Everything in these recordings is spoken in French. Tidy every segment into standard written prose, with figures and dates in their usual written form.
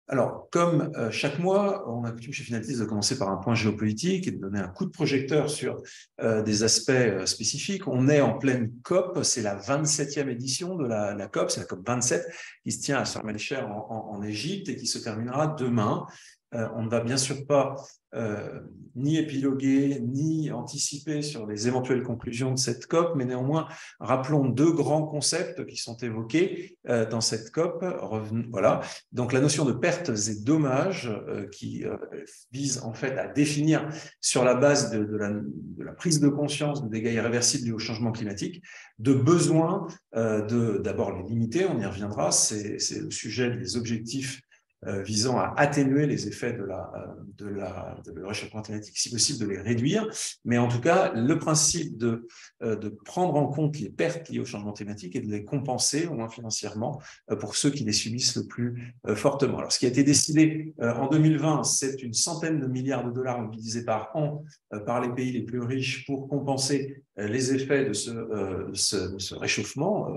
Alors, comme chaque mois, on a coutume chez Finatis de commencer par un point géopolitique et de donner un coup de projecteur sur des aspects spécifiques. On est en pleine COP, c'est la 27e édition de la COP, c'est la COP 27 qui se tient à Sharm el-Sheikh en Égypte et qui se terminera demain. On ne va bien sûr pas ni épiloguer, ni anticiper sur les éventuelles conclusions de cette COP, mais néanmoins, rappelons deux grands concepts qui sont évoqués dans cette COP. Voilà. Donc, la notion de pertes et dommages qui vise en fait à définir sur la base de la prise de conscience de dégâts irréversibles liés au changement climatique, de besoin d'abord les limiter, on y reviendra, c'est le sujet des objectifs visant à atténuer les effets de réchauffement climatique, si possible de les réduire. Mais en tout cas, le principe de prendre en compte les pertes liées au changement climatique et de les compenser, au moins financièrement, pour ceux qui les subissent le plus fortement. Alors, ce qui a été décidé en 2020, c'est une centaine de milliards de dollars mobilisés par an par les pays les plus riches pour compenser les effets de ce réchauffement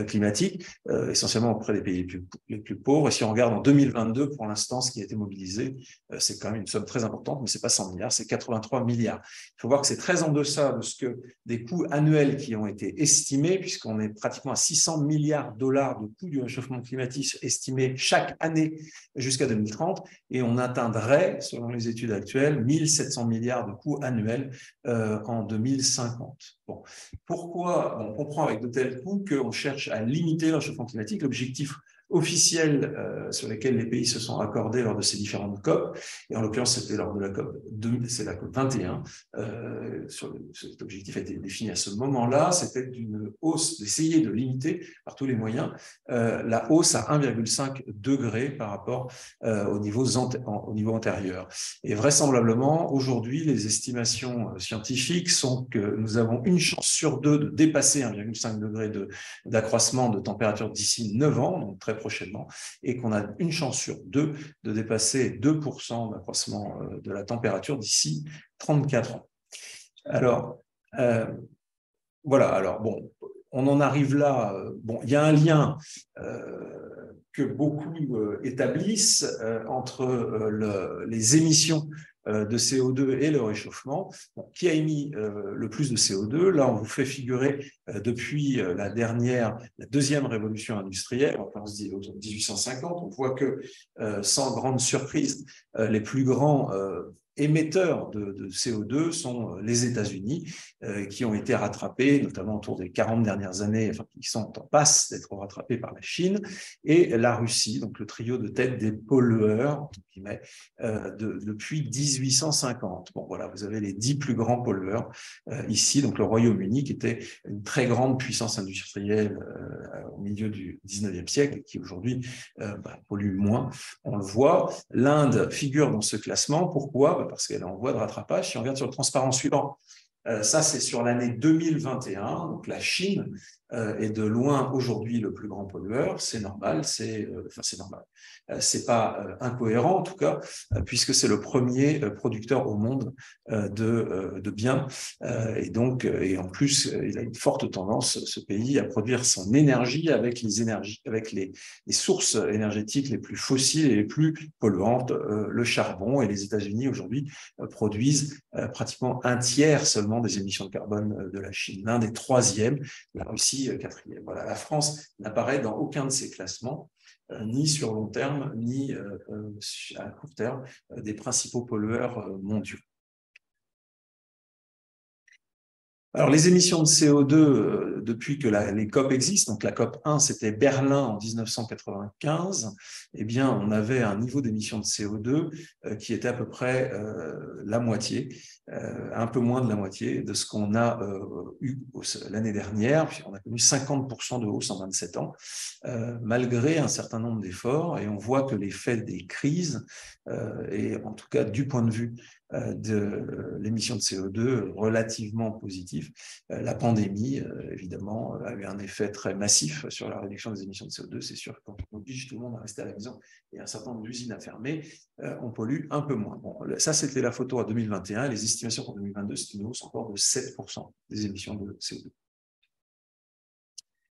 climatique, essentiellement auprès des pays les plus pauvres. Et si on regarde en 2022, pour l'instant, ce qui a été mobilisé, c'est quand même une somme très importante, mais ce n'est pas 100 milliards, c'est 83 milliards. Il faut voir que c'est très en deçà de ce que des coûts annuels qui ont été estimés, puisqu'on est pratiquement à 600 milliards de dollars de coûts du réchauffement climatique estimés chaque année jusqu'à 2030, et on atteindrait, selon les études actuelles, 1700 milliards de coûts annuels en 2050. Bon. Pourquoi on comprend avec de tels coûts qu'on cherche à limiter le réchauffement climatique? L'objectif officiel sur lesquels les pays se sont accordés lors de ces différentes COP, et en l'occurrence c'était lors de la COP, c'est la COP 21, cet objectif a été défini à ce moment-là, c'était une hausse, d'essayer de limiter par tous les moyens la hausse à 1,5 degré par rapport au niveau antérieur. Et vraisemblablement, aujourd'hui, les estimations scientifiques sont que nous avons une chance sur deux de dépasser 1,5 degré d'accroissement de température d'ici 9 ans, donc très prochainement, et qu'on a une chance sur deux de dépasser 2% d'accroissement de la température d'ici 34 ans. Alors, voilà, alors bon, on en arrive là, bon, il y a un lien que beaucoup établissent entre les émissions de CO2 et le réchauffement. Bon, qui a émis le plus de CO2? Là, on vous fait figurer depuis la deuxième révolution industrielle, on se dit autour de 1850, on voit que, sans grande surprise, les plus grands émetteurs de CO2 sont les États-Unis, qui ont été rattrapés, notamment autour des 40 dernières années, enfin, qui sont en passe d'être rattrapés par la Chine, et la Russie, donc le trio de tête des pollueurs, entre guillemets, depuis 1850. Bon, voilà, vous avez les 10 plus grands pollueurs ici, donc le Royaume-Uni, qui était une très grande puissance industrielle au milieu du 19e siècle, qui aujourd'hui pollue moins. On le voit. L'Inde figure dans ce classement. Pourquoi? Parce qu'elle est en voie de rattrapage. Si on regarde sur le transparent suivant, ça, c'est sur l'année 2021. Donc, la Chine est de loin aujourd'hui le plus grand pollueur. C'est normal, c'est normal. C'est pas incohérent, en tout cas, puisque c'est le premier producteur au monde de biens. Et donc, et en plus, il a une forte tendance, ce pays, à produire son énergie avec les sources énergétiques les plus fossiles et les plus polluantes, le charbon. Et les États-Unis, aujourd'hui, produisent pratiquement un tiers seulement des émissions de carbone de la Chine. L'Inde est troisième, la Russie quatrième. Voilà, la France n'apparaît dans aucun de ces classements, ni sur long terme, ni à court terme, des principaux pollueurs mondiaux. Alors, les émissions de CO2, depuis que les COP existent, donc la COP 1, c'était Berlin en 1995, eh bien, on avait un niveau d'émissions de CO2 qui était à peu près la moitié, un peu moins de la moitié de ce qu'on a eu l'année dernière. Puis on a connu 50% de hausse en 27 ans, malgré un certain nombre d'efforts, et on voit que l'effet des crises, et en tout cas du point de vue de l'émission de CO2 relativement positif. La pandémie, évidemment, a eu un effet très massif sur la réduction des émissions de CO2. C'est sûr que quand on oblige tout le monde à rester à la maison et un certain nombre d'usines à fermer, on pollue un peu moins. Bon, ça, c'était la photo à 2021. Les estimations pour 2022, c'est une hausse encore de 7% des émissions de CO2.